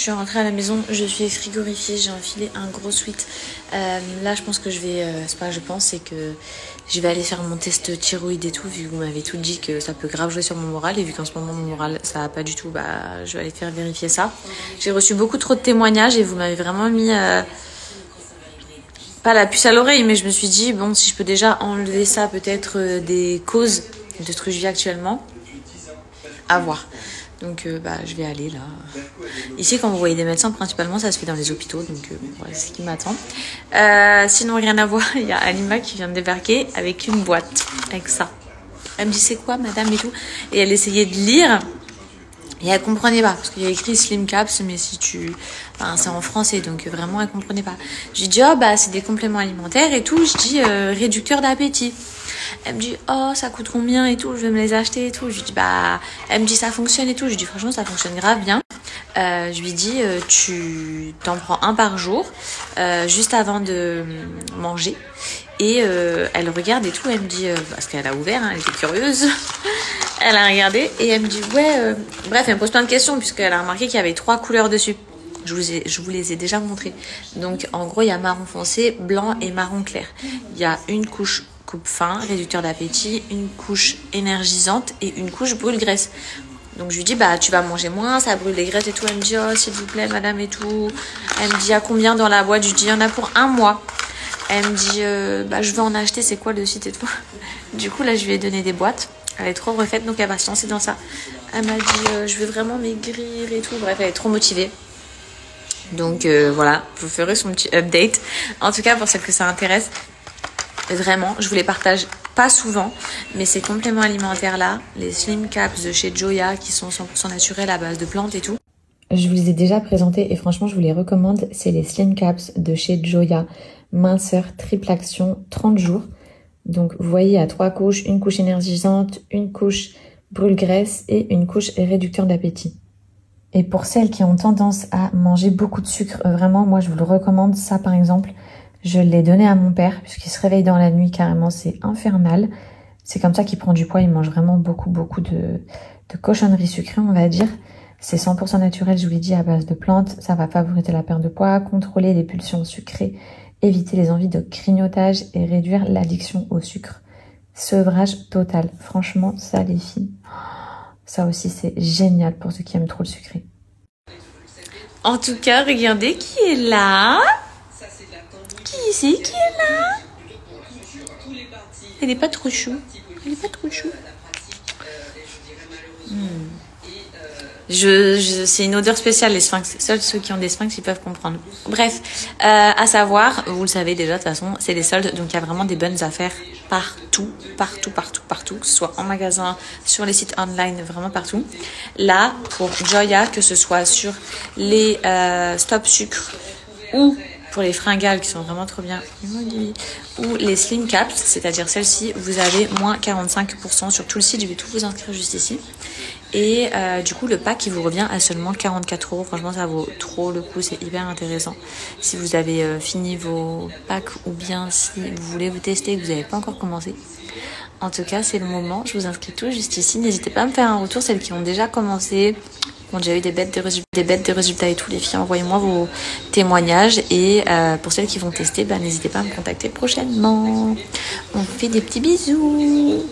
suis rentrée à la maison, je suis frigorifiée, j'ai enfilé un gros sweat. Là, je pense que je vais, c'est pas je pense, c'est que je vais aller faire mon test thyroïde et tout, vu que vous m'avez tout dit que ça peut grave jouer sur mon moral. Et vu qu'en ce moment, mon moral, ça va pas du tout, bah, je vais aller faire vérifier ça. J'ai reçu beaucoup trop de témoignages et vous m'avez vraiment mis, pas la puce à l'oreille, mais je me suis dit, bon, si je peux déjà enlever ça, peut-être des causes de ce que je vis actuellement, à voir. Donc bah, je vais aller là. Ici, quand vous voyez des médecins, principalement, ça se fait dans les hôpitaux. Donc voilà, c'est ce qui m'attend. Sinon, rien à voir. Il y a Alima qui vient de débarquer avec une boîte. Avec ça. Elle me dit, c'est quoi, madame et tout. Et elle essayait de lire. Et elle comprenait pas. Parce qu'il y a écrit Slim Caps, mais si tu... Enfin, c'est en français. Donc vraiment, elle comprenait pas. Je lui dis, oh, bah, c'est des compléments alimentaires et tout. Je dis, réducteur d'appétit. Elle me dit, oh, ça coûte combien et tout, je vais me les acheter et tout. Je lui dis, bah, elle me dit, ça fonctionne et tout. Je lui dis, franchement, ça fonctionne grave bien. Je lui dis, tu t'en prends un par jour, juste avant de manger. Et elle regarde et tout, elle me dit, parce qu'elle a ouvert, hein, elle était curieuse. Elle a regardé et elle me dit, ouais, bref, elle me pose plein de questions, puisqu'elle a remarqué qu'il y avait 3 couleurs dessus. Je vous les ai déjà montrées. Donc, en gros, il y a marron foncé, blanc et marron clair. Il y a une couche coupe fin, réducteur d'appétit, une couche énergisante et une couche brûle-graisse. Donc je lui dis, bah tu vas manger moins, ça brûle les graisses et tout. Elle me dit, oh s'il vous plaît madame et tout. Elle me dit, il y a combien dans la boîte? Je lui dis, il y en a pour 1 mois. Elle me dit, bah je veux en acheter, c'est quoi le site et tout. Du coup là je lui ai donné des boîtes. Elle est trop refaite, donc elle va se lancer dans ça. Elle m'a dit, je veux vraiment maigrir et tout. Bref, elle est trop motivée. Donc voilà, je vous ferai son petit update. En tout cas, pour celles que ça intéresse, vraiment, je vous les partage pas souvent, mais ces compléments alimentaires là, les Slim Caps de chez Joya, qui sont 100% naturels à base de plantes et tout. Je vous les ai déjà présentés et franchement, je vous les recommande. C'est les Slim Caps de chez Joya, minceur, triple action, 30 jours. Donc vous voyez, il y a 3 couches, une couche énergisante, une couche brûle-graisse et une couche réducteur d'appétit. Et pour celles qui ont tendance à manger beaucoup de sucre, vraiment, moi je vous le recommande. Ça par exemple, je l'ai donné à mon père, puisqu'il se réveille dans la nuit carrément, c'est infernal. C'est comme ça qu'il prend du poids, il mange vraiment beaucoup de cochonneries sucrées, on va dire. C'est 100% naturel, je vous l'ai dit, à base de plantes. Ça va favoriser la perte de poids, contrôler les pulsions sucrées, éviter les envies de grignotage et réduire l'addiction au sucre. Sevrage total. Franchement, ça les filles, ça aussi c'est génial pour ceux qui aiment trop le sucré. En tout cas, regardez qui est là. Qui c'est qui est là? Elle est pas trop chou. Elle est pas trop chou. C'est une odeur spéciale, les sphinx. Seuls ceux qui ont des sphinx, ils peuvent comprendre. Bref, à savoir, vous le savez déjà de toute façon, c'est les soldes. Donc il y a vraiment des bonnes affaires partout. Que ce soit en magasin, sur les sites online, vraiment partout. Là, pour Joya, que ce soit sur les Stop Sucre ou pour les fringales qui sont vraiment trop bien, ou les Slim Caps, c'est-à-dire celles-ci, vous avez moins 45% sur tout le site. Je vais tout vous inscrire juste ici. Et du coup, le pack, il vous revient à seulement 44 €. Franchement, ça vaut trop le coup. C'est hyper intéressant. Si vous avez fini vos packs ou bien si vous voulez vous tester et que vous n'avez pas encore commencé. En tout cas, c'est le moment. Je vous inscris tout juste ici. N'hésitez pas à me faire un retour. Celles qui ont déjà commencé, qui ont déjà eu des bêtes de résultats et tout, les filles, envoyez-moi vos témoignages. Et pour celles qui vont tester, bah, n'hésitez pas à me contacter prochainement. On fait des petits bisous.